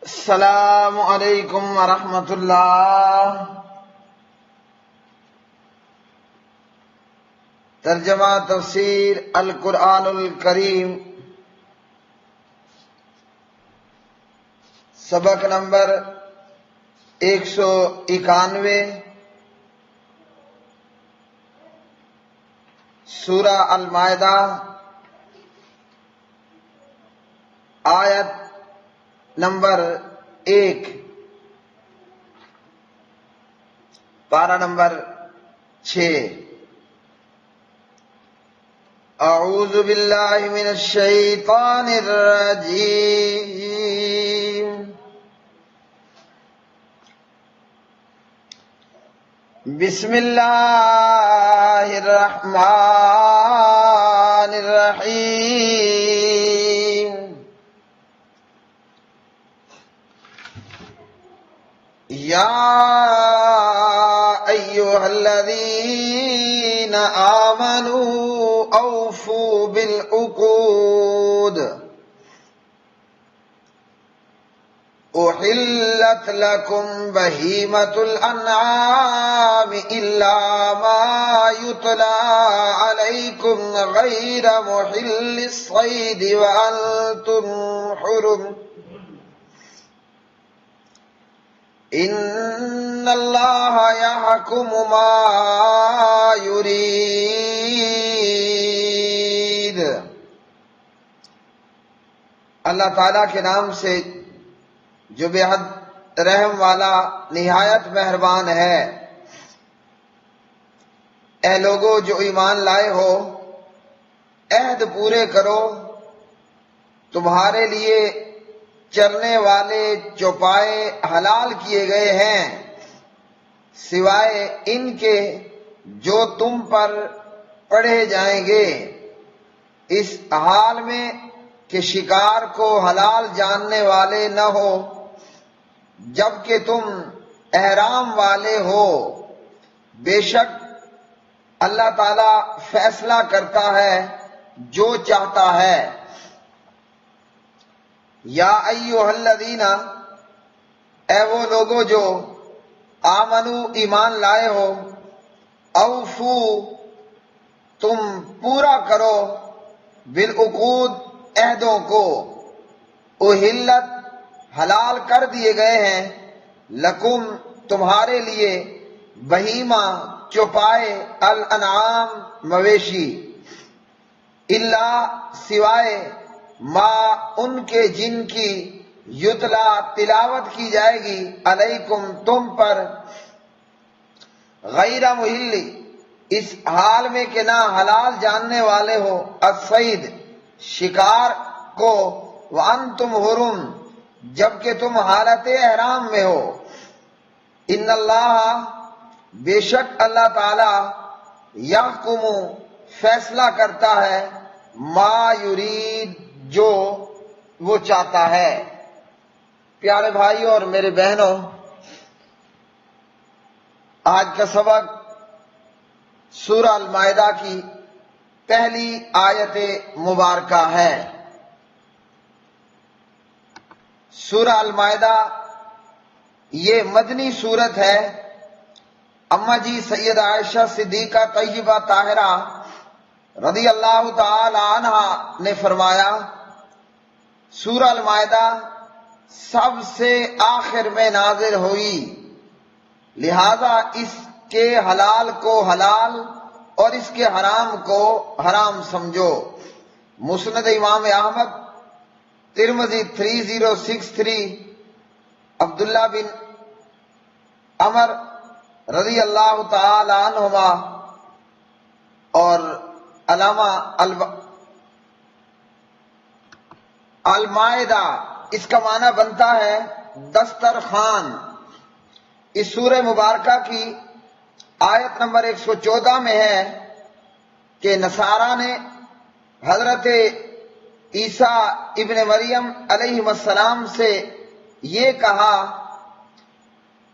السلام علیکم ورحمۃ اللہ۔ ترجمہ تفسیر القرآن الکریم، سبق نمبر 191، سورہ المائدہ، آیت نمبر 1، پارہ نمبر 6۔ اعوذ باللہ من الشیطان الرجیم، بسم اللہ الرحمن الرحیم۔ یا ایھا الذین آمنوا اوفوا بالعقود احلت لکم بہیمۃ الانعام الا ما یتلی علیکم غیر محل الصید وانتم حرم ان اللہ یحکم ما یرید۔ اللہ تعالیٰ کے نام سے جو بے حد رحم والا نہایت مہربان ہے۔ اے لوگو جو ایمان لائے ہو، عہد پورے کرو، تمہارے لیے چرنے والے چوپائے حلال کیے گئے ہیں سوائے ان کے جو تم پر پڑھے جائیں گے، اس حال میں کہ شکار کو حلال جاننے والے نہ ہو جبکہ تم احرام والے ہو۔ بے شک اللہ تعالی فیصلہ کرتا ہے جو چاہتا ہے۔ یا ایھا الذین، اے وہ لوگو جو آمنو ایمان لائے ہو، اوفو تم پورا کرو، بالعقود عہدوں کو، احلت حلال کر دیے گئے ہیں، لکم تمہارے لیے، بہیمہ چوپائے، الانعام مویشی، الا سوائے ما ان کے جن کی یتلا تلاوت کی جائے گی، علیکم تم پر، غیر محل اس حال میں کہ نہ حلال جاننے والے ہو، الصید شکار کو، وانتم حرم جبکہ تم حالت احرام میں ہو۔ ان اللہ بے شک اللہ تعالی یحکم فیصلہ کرتا ہے، ما یرید جو وہ چاہتا ہے۔ پیارے بھائیوں اور میرے بہنوں، آج کا سبق سورہ المائدہ کی پہلی آیت مبارکہ ہے۔ سورہ المائدہ یہ مدنی سورت ہے۔ اماں جی سیدہ عائشہ صدیقہ طیبہ طاہرہ رضی اللہ تعالی عنہ نے فرمایا، سورہ المائدہ سب سے آخر میں نازل ہوئی، لہذا اس کے حلال کو حلال اور اس کے حرام کو حرام سمجھو۔ مسند امام احمد، ترمذی 3063، عبداللہ بن عمر رضی اللہ تعالی عنہما اور علامہ المائدہ اس کا معنی بنتا ہے دسترخوان۔ اس سورہ مبارکہ کی آیت نمبر 114 میں ہے کہ نصارہ نے حضرت عیسیٰ ابن مریم علیہ السلام سے یہ کہا،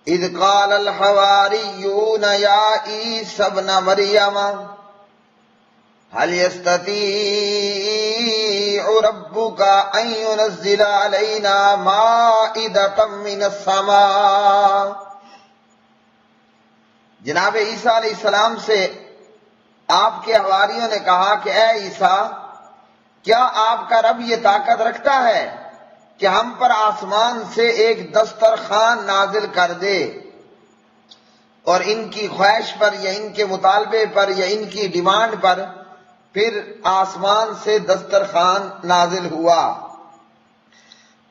اذ قال الحواریون یا عیسی ابن مریم هل يستطيع ربك أن ينزل علينا مائدة من السماء۔ جناب عیسیٰ علیہ السلام سے آپ کے حواریوں نے کہا کہ اے عیسیٰ، کیا آپ کا رب یہ طاقت رکھتا ہے کہ ہم پر آسمان سے ایک دسترخوان نازل کر دے؟ اور ان کی خواہش پر یا ان کے مطالبے پر یا ان کی ڈیمانڈ پر پھر آسمان سے دسترخوان نازل ہوا۔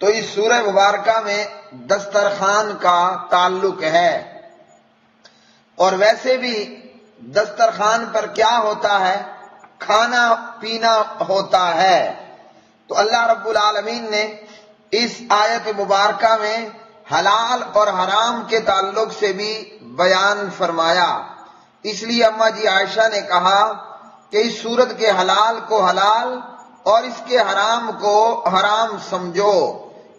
تو اس سورہ مبارکہ میں دسترخوان کا تعلق ہے، اور ویسے بھی دسترخوان پر کیا ہوتا ہے؟ کھانا پینا ہوتا ہے۔ تو اللہ رب العالمین نے اس آیت مبارکہ میں حلال اور حرام کے تعلق سے بھی بیان فرمایا۔ اس لیے اماں جی عائشہ نے کہا کہ اس صورت کے حلال کو حلال اور اس کے حرام کو حرام سمجھو،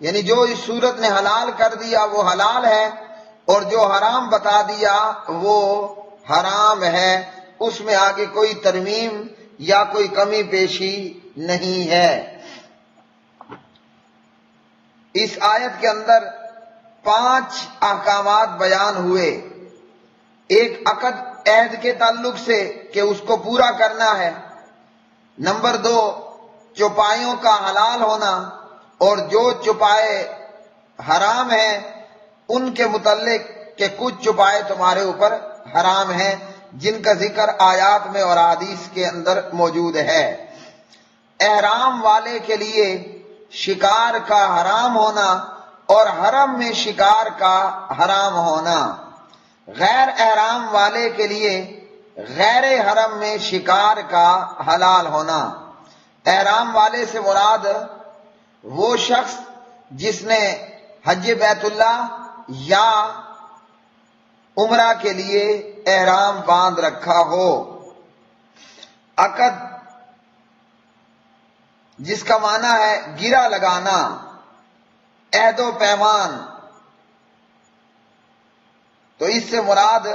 یعنی جو اس صورت نے حلال کر دیا وہ حلال ہے، اور جو حرام بتا دیا وہ حرام ہے، اس میں آگے کوئی ترمیم یا کوئی کمی پیشی نہیں ہے۔ اس آیت کے اندر 5 احکامات بیان ہوئے۔ ایک عقد عہد کے تعلق سے کہ اس کو پورا کرنا ہے۔ نمبر 2 چوپایوں کا حلال ہونا، اور جو چوپائے حرام ہیں ان کے متعلق کہ کچھ چوپائے تمہارے اوپر حرام ہیں، جن کا ذکر آیات میں اور حدیث کے اندر موجود ہے۔ احرام والے کے لیے شکار کا حرام ہونا اور حرم میں شکار کا حرام ہونا، غیر احرام والے کے لیے غیر حرم میں شکار کا حلال ہونا۔ احرام والے سے مراد وہ شخص جس نے حج بیت اللہ یا عمرہ کے لیے احرام باندھ رکھا ہو۔ عقد جس کا معنی ہے گرہ لگانا، عہد و پیمان، تو اس سے مراد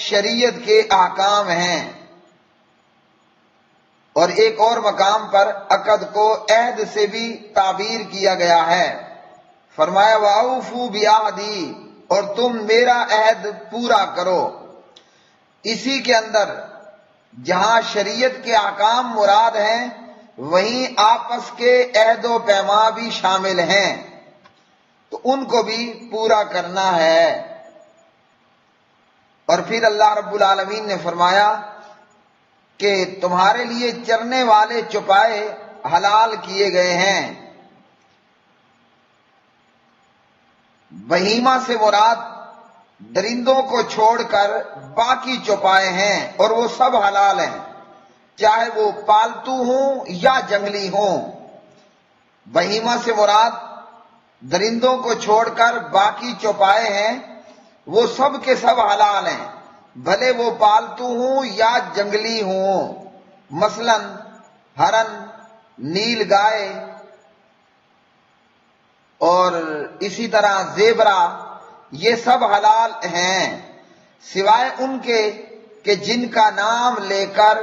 شریعت کے احکام ہیں۔ اور ایک اور مقام پر عقد کو عہد سے بھی تعبیر کیا گیا ہے، فرمایا وَأَوْفُوا بِعَهْدِي، اور تم میرا عہد پورا کرو۔ اسی کے اندر جہاں شریعت کے احکام مراد ہیں وہیں آپس کے عہد و پیما بھی شامل ہیں، تو ان کو بھی پورا کرنا ہے۔ اور پھر اللہ رب العالمین نے فرمایا کہ تمہارے لیے چرنے والے چوپائے حلال کیے گئے ہیں۔ بہیمہ سے مراد درندوں کو چھوڑ کر باقی چوپائے ہیں، اور وہ سب حلال ہیں، چاہے وہ پالتو ہوں یا جنگلی ہوں۔ بہیمہ سے مراد درندوں کو چھوڑ کر باقی چوپائے ہیں، وہ سب کے سب حلال ہیں، بھلے وہ پالتو ہوں یا جنگلی ہوں۔ مثلا ہرن، نیل گائے، اور اسی طرح زیبرا، یہ سب حلال ہیں، سوائے ان کے کہ جن کا نام لے کر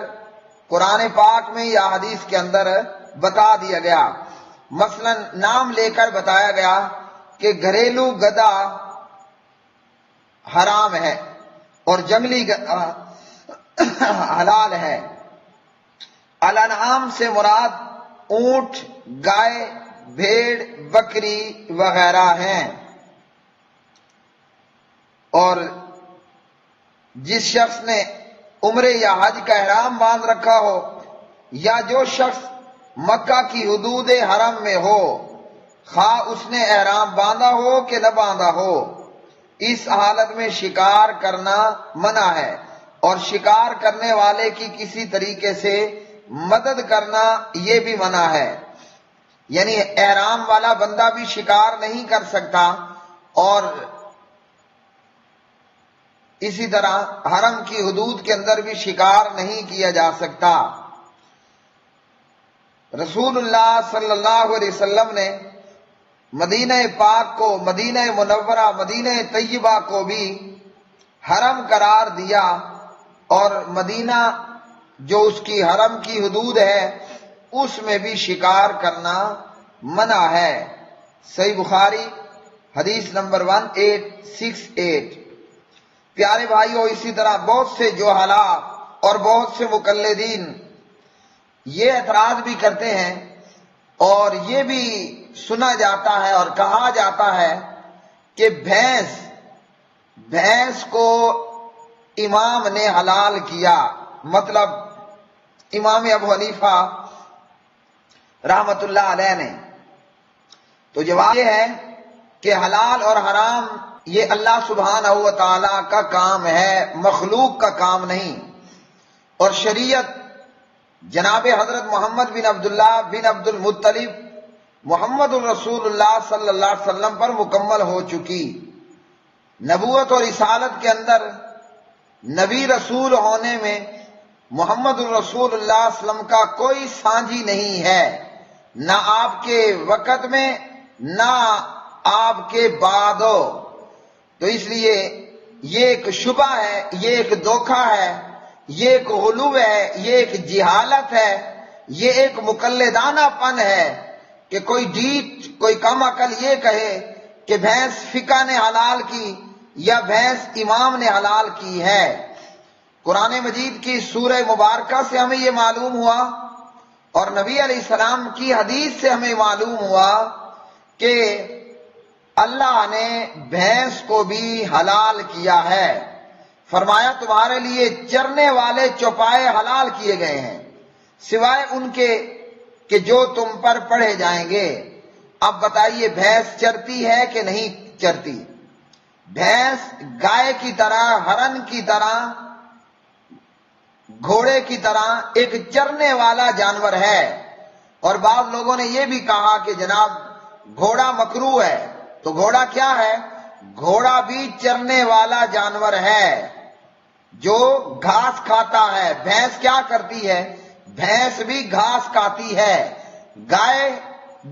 قرآن پاک میں یا حدیث کے اندر بتا دیا گیا۔ مثلا نام لے کر بتایا گیا کہ گھریلو گدھا حرام ہے اور جنگلی گدھا حلال ہے۔ الانعام سے مراد اونٹ، گائے، بھیڑ، بکری وغیرہ ہیں۔ اور جس شخص نے عمرے یا حج کا احرام باندھ رکھا ہو، یا جو شخص مکہ کی حدود حرم میں ہو، خواہ اس نے احرام باندھا ہو کہ نہ باندھا ہو، اس حالت میں شکار کرنا منع ہے، اور شکار کرنے والے کی کسی طریقے سے مدد کرنا یہ بھی منع ہے۔ یعنی احرام والا بندہ بھی شکار نہیں کر سکتا، اور اسی طرح حرم کی حدود کے اندر بھی شکار نہیں کیا جا سکتا۔ رسول اللہ صلی اللہ علیہ وسلم نے مدینہ پاک کو، مدینہ منورہ، مدینہ طیبہ کو بھی حرم قرار دیا، اور مدینہ جو اس کی حرم کی حدود ہے اس میں بھی شکار کرنا منع ہے۔ صحیح بخاری حدیث نمبر 1868۔ پیارے بھائیوں، اسی طرح بہت سے جہلاء اور بہت سے مقلدین یہ اعتراض بھی کرتے ہیں، اور یہ بھی سنا جاتا ہے اور کہا جاتا ہے کہ بھینس کو امام نے حلال کیا، مطلب امام ابو حنیفہ رحمت اللہ علیہ نے۔ تو جواب یہ ہے کہ حلال اور حرام یہ اللہ سبحانہ و تعالی کا کام ہے، مخلوق کا کام نہیں، اور شریعت جناب حضرت محمد بن عبداللہ بن عبد المطلب محمد الرسول اللہ صلی اللہ علیہ وسلم پر مکمل ہو چکی۔ نبوت اور رسالت کے اندر نبی رسول ہونے میں محمد الرسول اللہ صلی اللہ علیہ وسلم کا کوئی سانجی نہیں ہے، نہ آپ کے وقت میں نہ آپ کے بعد ہو۔ تو اس لیے یہ ایک شبہ ہے، یہ ایک دھوکہ ہے، یہ ایک غلو ہے، یہ ایک جہالت ہے، یہ ایک مقلدانہ پن ہے کہ کوئی ڈیٹ، کوئی کم عقل یہ کہے کہ بھینس فقہ نے حلال کی یا بھینس امام نے حلال کی ہے۔ قرآن مجید کی سورہ مبارکہ سے ہمیں یہ معلوم ہوا، اور نبی علیہ السلام کی حدیث سے ہمیں معلوم ہوا کہ اللہ نے بھینس کو بھی حلال کیا ہے۔ فرمایا تمہارے لیے چرنے والے چوپائے حلال کیے گئے ہیں، سوائے ان کے کہ جو تم پر پڑھے جائیں گے۔ اب بتائیے بھینس چرتی ہے کہ نہیں چرتی؟ بھینس گائے کی طرح، ہرن کی طرح، گھوڑے کی طرح ایک چرنے والا جانور ہے۔ اور بعض لوگوں نے یہ بھی کہا کہ جناب گھوڑا مکروہ ہے، تو گھوڑا کیا ہے؟ گھوڑا بھی چرنے والا جانور ہے جو گھاس کھاتا ہے۔ بھینس کیا کرتی ہے؟ بھینس بھی گھاس کھاتی ہے۔ گائے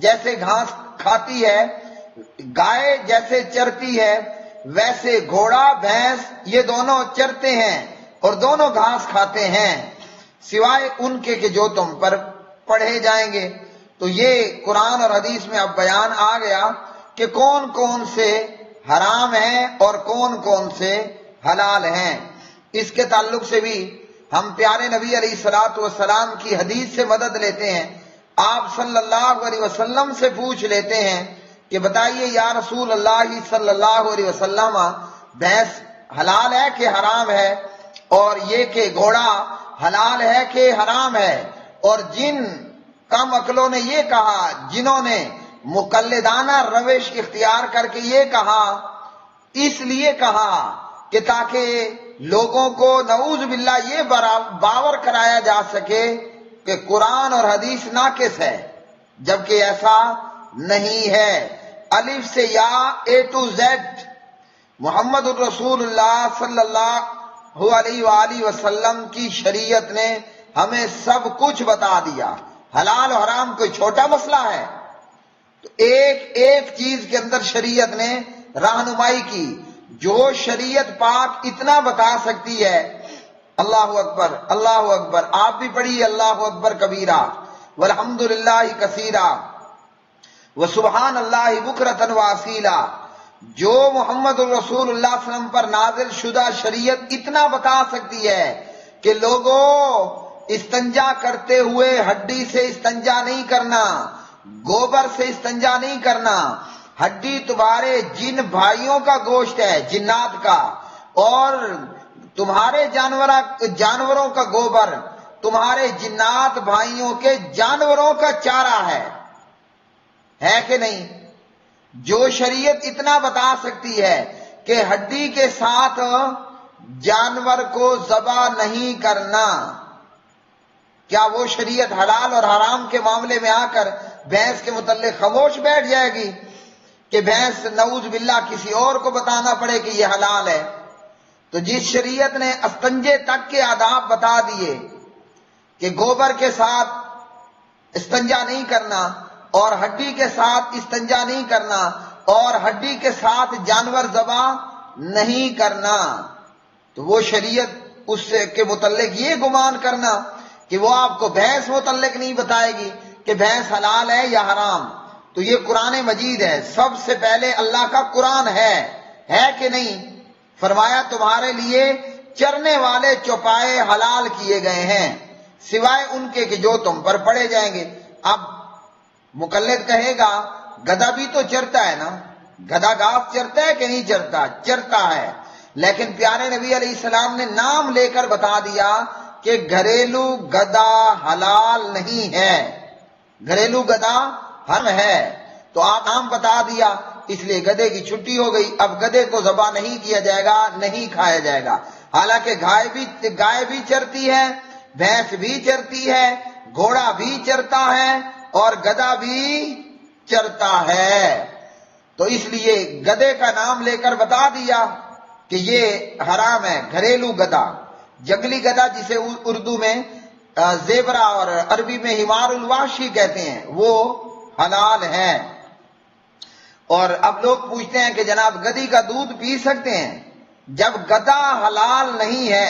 جیسے گھاس کھاتی ہے، گائے جیسے چرتی ہے، ویسے گھوڑا بھینس یہ دونوں چرتے ہیں اور دونوں گھاس کھاتے ہیں، سوائے ان کے کہ جو تم پر پڑھے جائیں گے۔ تو یہ قرآن اور حدیث میں اب بیان آ گیا کہ کون کون سے حرام ہیں اور کون کون سے حلال ہیں۔ اس کے تعلق سے بھی ہم پیارے نبی علیہ الصلوۃ والسلام کی حدیث سے مدد لیتے ہیں، آپ صلی اللہ علیہ وسلم سے پوچھ لیتے ہیں کہ بتائیے یا رسول اللہ صلی اللہ علیہ وسلم، بھینس حلال ہے کہ حرام ہے؟ اور یہ کہ گھوڑا حلال ہے کہ حرام ہے؟ اور جن کم عقلوں نے یہ کہا، جنہوں نے مقلدانہ روش اختیار کر کے یہ کہا، اس لیے کہا کہ تاکہ لوگوں کو نعوذ باللہ یہ باور کرایا جا سکے کہ قرآن اور حدیث ناقص ہے، جبکہ ایسا نہیں ہے۔ الف سے یا اے ٹو زیڈ محمد الرسول اللہ صلی اللہ علیہ وآلہ وسلم کی شریعت نے ہمیں سب کچھ بتا دیا۔ حلال و حرام کوئی چھوٹا مسئلہ ہے؟ تو ایک ایک چیز کے اندر شریعت نے رہنمائی کی۔ جو شریعت پاک اتنا بتا سکتی ہے، اللہ اکبر اللہ اکبر، آپ بھی پڑھیے اللہ اکبر کبیرہ والحمدللہ کثیرہ وسبحان اللہ بکرۃ واصیلا، جو محمد الرسول اللہ صلی اللہ علیہ وسلم پر نازل شدہ شریعت اتنا بتا سکتی ہے کہ لوگوں استنجا کرتے ہوئے ہڈی سے استنجا نہیں کرنا، گوبر سے استنجا نہیں کرنا۔ ہڈی تمہارے جن بھائیوں کا گوشت ہے، جنات کا، اور تمہارے جانوروں کا گوبر تمہارے جنات بھائیوں کے جانوروں کا چارہ ہے کہ نہیں؟ جو شریعت اتنا بتا سکتی ہے کہ ہڈی کے ساتھ جانور کو ذبح نہیں کرنا، کیا وہ شریعت حلال اور حرام کے معاملے میں آ کر بھینس کے متعلق خاموش بیٹھ جائے گی کہ بھینس نعوذ باللہ کسی اور کو بتانا پڑے کہ یہ حلال ہے؟ تو جس شریعت نے استنجے تک کے آداب بتا دیے کہ گوبر کے ساتھ استنجا نہیں کرنا اور ہڈی کے ساتھ استنجا نہیں کرنا اور ہڈی کے ساتھ جانور ذبح نہیں کرنا، تو وہ شریعت اس کے متعلق یہ گمان کرنا کہ وہ آپ کو بھینس متعلق نہیں بتائے گی کہ بھینس حلال ہے یا حرام. تو یہ قرآن مجید ہے، سب سے پہلے اللہ کا قرآن ہے کہ نہیں؟ فرمایا تمہارے لیے چرنے والے چوپائے حلال کیے گئے ہیں سوائے ان کے کہ جو تم پر پڑے جائیں گے. اب مقلد کہے گا گدھا بھی تو چرتا ہے نا، گدھا گھاس چرتا ہے کہ نہیں چرتا؟ چرتا ہے. لیکن پیارے نبی علیہ السلام نے نام لے کر بتا دیا کہ گھریلو گدھا حلال نہیں ہے، گھریلو گدھا حرام ہے. تو آپ نام بتا دیا، اس لیے گدھے کی چھٹی ہو گئی. اب گدھے کو ذبح نہیں کیا جائے گا، نہیں کھایا جائے گا. حالانکہ گائے بھی چرتی ہے، بھینس بھی چرتی ہے، گھوڑا بھی چرتا ہے اور گدھا بھی چرتا ہے. تو اس لیے گدھے کا نام لے کر بتا دیا کہ یہ حرام ہے. گھریلو گدھا، جنگلی گدھا جسے اردو میں زیبرا اور عربی میں حمار الوحشی کہتے ہیں، وہ حلال ہے. اور اب لوگ پوچھتے ہیں کہ جناب گدھی کا دودھ پی سکتے ہیں؟ جب گدھا حلال نہیں ہے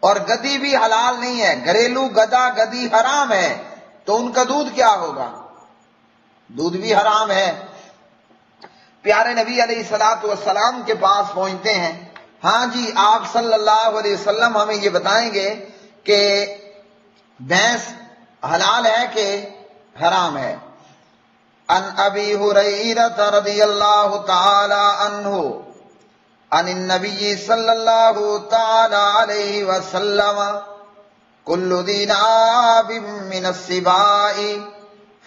اور گدھی بھی حلال نہیں ہے، گھریلو گدھا گدھی حرام ہے، تو ان کا دودھ کیا ہوگا؟ دودھ بھی حرام ہے. پیارے نبی علیہ الصلوۃ والسلام کے پاس پہنچتے ہیں. ہاں جی، آپ صلی اللہ علیہ وسلم ہمیں یہ بتائیں گے کہ بھینس حلال ہے کہ حرام ہے. عن ابی ہریرہ رضی اللہ تعالی عنہ عن النبی صلی اللہ تعالی علیہ وسلم کل ذی ناب من السباع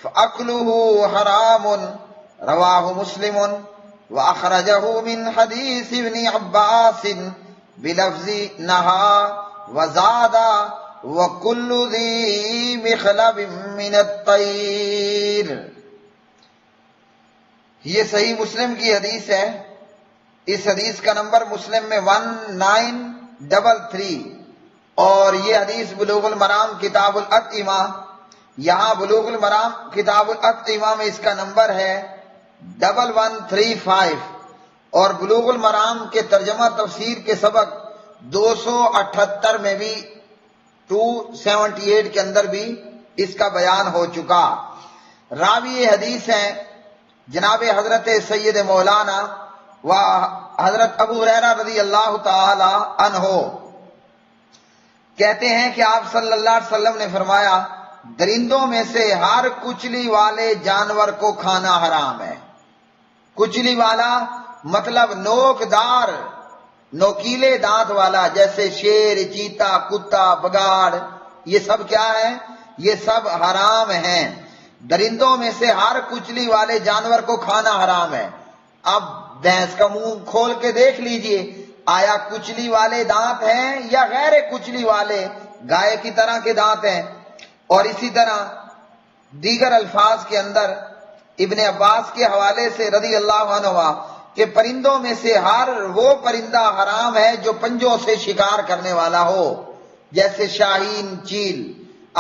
فأکلہ حرام رواہ مسلم وأخرجہ من حدیث ابن عباس بلفظ نہا وزاد وکل ذی مخلب من الطیر. یہ صحیح مسلم کی حدیث ہے. اس حدیث کا نمبر مسلم میں 1933 اور یہ حدیث بلوغ المرام کتاب الاطعمہ، یہاں بلوغ المرام کتاب الاطعمہ میں اس کا نمبر ہے 1135 اور بلوغ المرام کے ترجمہ تفسیر کے سبق 278 میں بھی 278 کے اندر بھی اس کا بیان ہو چکا. راوی حدیث ہیں جناب حضرت سید مولانا و حضرت ابو ہریرہ رضی اللہ تعالی عنہ. کہتے ہیں کہ آپ صلی اللہ علیہ وسلم نے فرمایا درندوں میں سے ہر کچلی والے جانور کو کھانا حرام ہے. کچلی والا مطلب نوکدار، نوکیلے دانت والا، جیسے شیر، چیتا، کتا، بگاڑ، یہ سب کیا ہے؟ یہ سب حرام ہیں. درندوں میں سے ہر کچلی والے جانور کو کھانا حرام ہے. اب بھینس کا منہ کھول کے دیکھ لیجئے، آیا کچلی والے دانت ہیں یا غیر کچلی والے گائے کی طرح کے دانت ہیں؟ اور اسی طرح دیگر الفاظ کے اندر ابن عباس کے حوالے سے رضی اللہ عنہ کہ پرندوں میں سے ہر وہ پرندہ حرام ہے جو پنجوں سے شکار کرنے والا ہو، جیسے شاہین، چیل.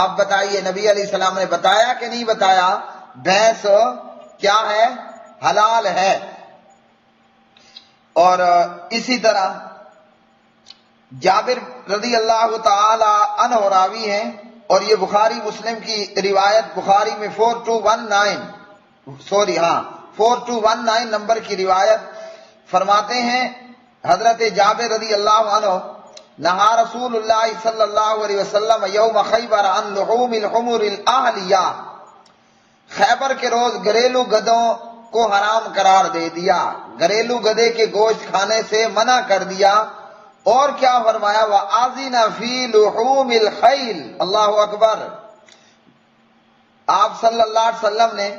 اب بتائیے نبی علیہ السلام نے بتایا کہ نہیں بتایا؟ بھینس کیا ہے؟ حلال ہے. اور اسی طرح جابر رضی اللہ تعالی عنہ راوی ہیں اور یہ بخاری مسلم کی روایت، بخاری میں 4219 نمبر کی روایت فرماتے ہیں حضرت جابر رضی اللہ عنہ نہا رسول اللہ صلی اللہ علیہ وسلم یوم خیبر عن لحوم الحمر الاہلیہ. خیبر کے روز گھریلو گدھوں کو حرام قرار دے دیا، گھریلو گدھے کے گوشت کھانے سے منع کر دیا. اور کیا فرمایا؟ وَآذِنَ فِي لُحُومِ الْخَيْلِ. اللہ اکبر. آپ صلی اللہ علیہ وسلم نے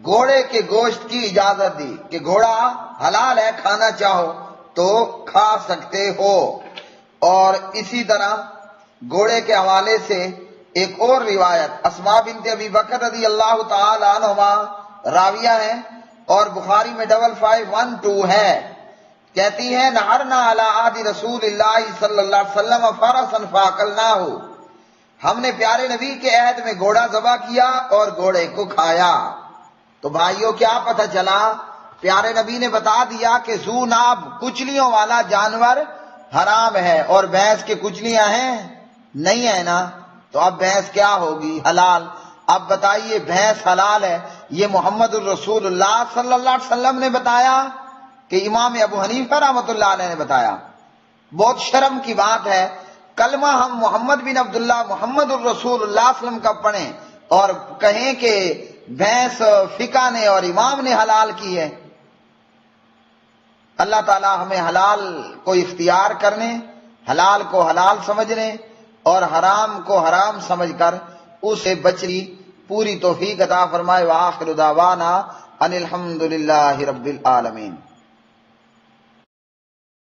گھوڑے کے گوشت کی اجازت دی کہ گھوڑا حلال ہے، کھانا چاہو تو کھا سکتے ہو. اور اسی طرح گھوڑے کے حوالے سے ایک اور روایت اسماء بنت ابی بکر رضی اللہ تعالی عنہما راویہ ہیں اور بخاری میں 5512 ہے. کہتی ہیں نہرنا علی عہد رسول اللہ صلی اللہ علیہ وسلم فرسا فاکلناہ. ہم نے پیارے نبی کے عہد میں گھوڑا ذبح کیا اور گھوڑے کو کھایا. تو بھائیوں کیا پتہ چلا؟ پیارے نبی نے بتا دیا کہ ذو ناب کچلیوں والا جانور حرام ہے. اور بھینس کے کچلیاں ہیں؟ نہیں ہے نا. تو اب بھینس کیا ہوگی؟ حلال۔ اب بتائیے بھینس حلال ہے، یہ محمد الرسول اللہ صلی اللہ علیہ وسلم نے بتایا کہ امام ابو حنیفہ رحمۃ اللہ علیہ نے بتایا؟ بہت شرم کی بات ہے، کلمہ ہم محمد بن عبداللہ محمد الرسول اللہ صلی اللہ علیہ وسلم کا پڑھیں اور کہیں کہ بھینس فقہ نے اور امام نے حلال کی ہے۔ اللہ تعالی ہمیں حلال کو اختیار کرنے، حلال کو حلال سمجھنے اور حرام کو حرام سمجھ کر اسے بچنے پوری توفیق عطا فرمائے۔ وآخر دعوانا ان الحمد للہ رب العالمین۔